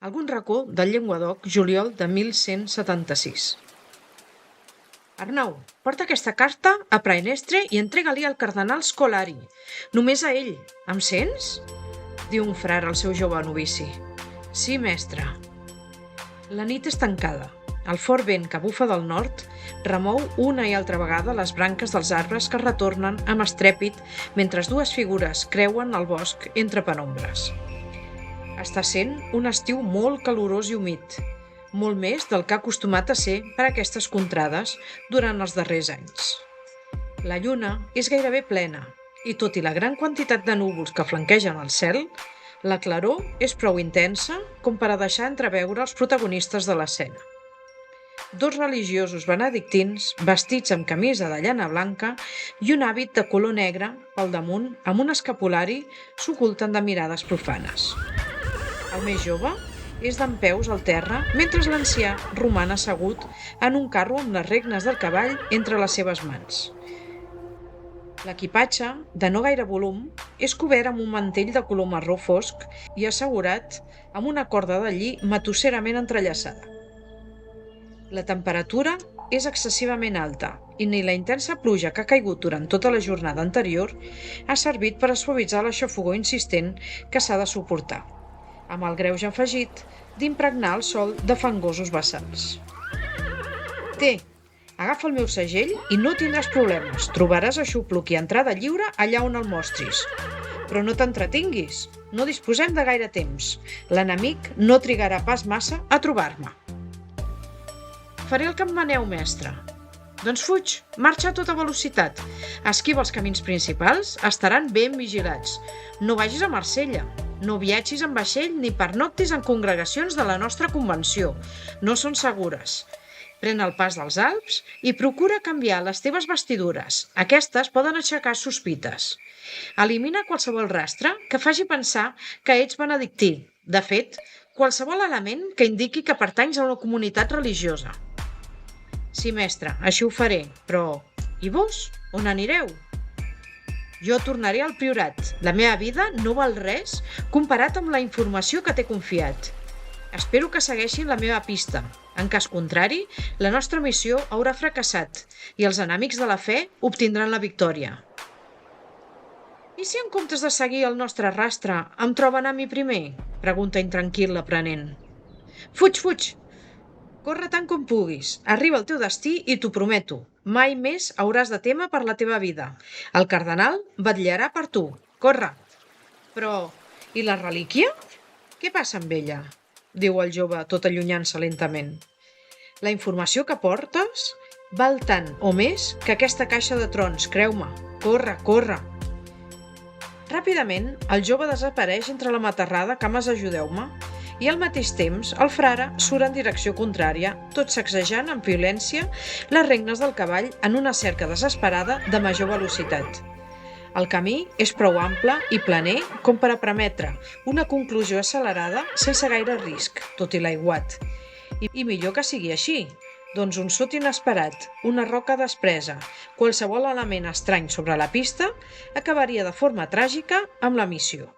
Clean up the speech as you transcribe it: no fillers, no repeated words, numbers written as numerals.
Algun racó del Llenguadoc, juliol de 1176. Arnau, porta aquesta carta a Praenestre i entrega-li al cardenal Scolari. Només a ell. Em sents? Diu un frare al seu jove novici. Sí, mestre. La nit és tancada. El fort vent que bufa del nord remou una i altra vegada les branques dels arbres que retornen amb estrèpit mentre dues figures creuen el bosc entre penombres. Està sent un estiu molt calorós i humit, molt més del que ha acostumat a ser per aquestes contrades durant els darrers anys. La lluna és gairebé plena i, tot i la gran quantitat de núvols que flanquegen el cel, la claror és prou intensa com per a deixar entreveure els protagonistes de l'escena. Dos religiosos benedictins, vestits amb camisa de llana blanca i un hàbit de color negre pel damunt amb un escapulari, s'oculten de mirades profanes. El més jove és dempeus al terra mentre l'ancià roman assegut en un carro amb les regnes del cavall entre les seves mans. L'equipatge, de no gaire volum, és cobert amb un mantell de color marró fosc i assegurat amb una corda de lli matusserament entrellaçada. La temperatura és excessivament alta i ni la intensa pluja que ha caigut durant tota la jornada anterior ha servit per a suavitzar la xafogor insistent que s'ha de suportar, amb el greuge afegit d'impregnar el sòl de fangosos vessants. Té, agafa el meu segell i no tindràs problemes. Trobaràs aixopluc i entrada lliure allà on el mostris. Però no t'entretinguis, no disposem de gaire temps. L'enemic no trigarà pas massa a trobar-me. Faré el que em maneu, mestre. Doncs fuig, marxa a tota velocitat. Esquiva els camins principals, estaran ben vigilats. No vagis a Marsella. No viatgis en vaixell ni pernoctis en congregacions de la nostra convenció. No són segures. Pren el pas dels Alps i procura canviar les teves vestidures. Aquestes poden aixecar sospites. Elimina qualsevol rastre que faci pensar que ets benedictí. De fet, qualsevol element que indiqui que pertanys a una comunitat religiosa. Sí, mestre, així ho faré, però... I vos? On anireu? Jo tornaré al priorat. La meva vida no val res comparat amb la informació que t'he confiat. Espero que segueixin la meva pista. En cas contrari, la nostra missió haurà fracassat i els enemics de la fe obtindran la victòria. I si en comptes de seguir el nostre rastre em troben a mi primer? Pregunta intranquil l'aprenent. Fuig, fuig! Corre tant com puguis. Arriba al teu destí i t'ho prometo. Mai més hauràs de témer per la teva vida. El cardenal vetllarà per tu. Corre! Però, i la relíquia? Què passa amb ella? Diu el jove, tot allunyant-se lentament. La informació que portes val tant o més que aquesta caixa de trons, creu-me. Corre, corre! Ràpidament, el jove desapareix entre la matarrada Cames ajudeu-me i al mateix temps el frare surt en direcció contrària, tot sacsejant amb violència les regnes del cavall en una cerca desesperada de major velocitat. El camí és prou ample i planer com per a permetre una conclusió accelerada sense gaire risc, tot i l'aiguat. I millor que sigui així, doncs un sot inesperat, una roca despresa, qualsevol element estrany sobre la pista acabaria de forma tràgica amb la missió.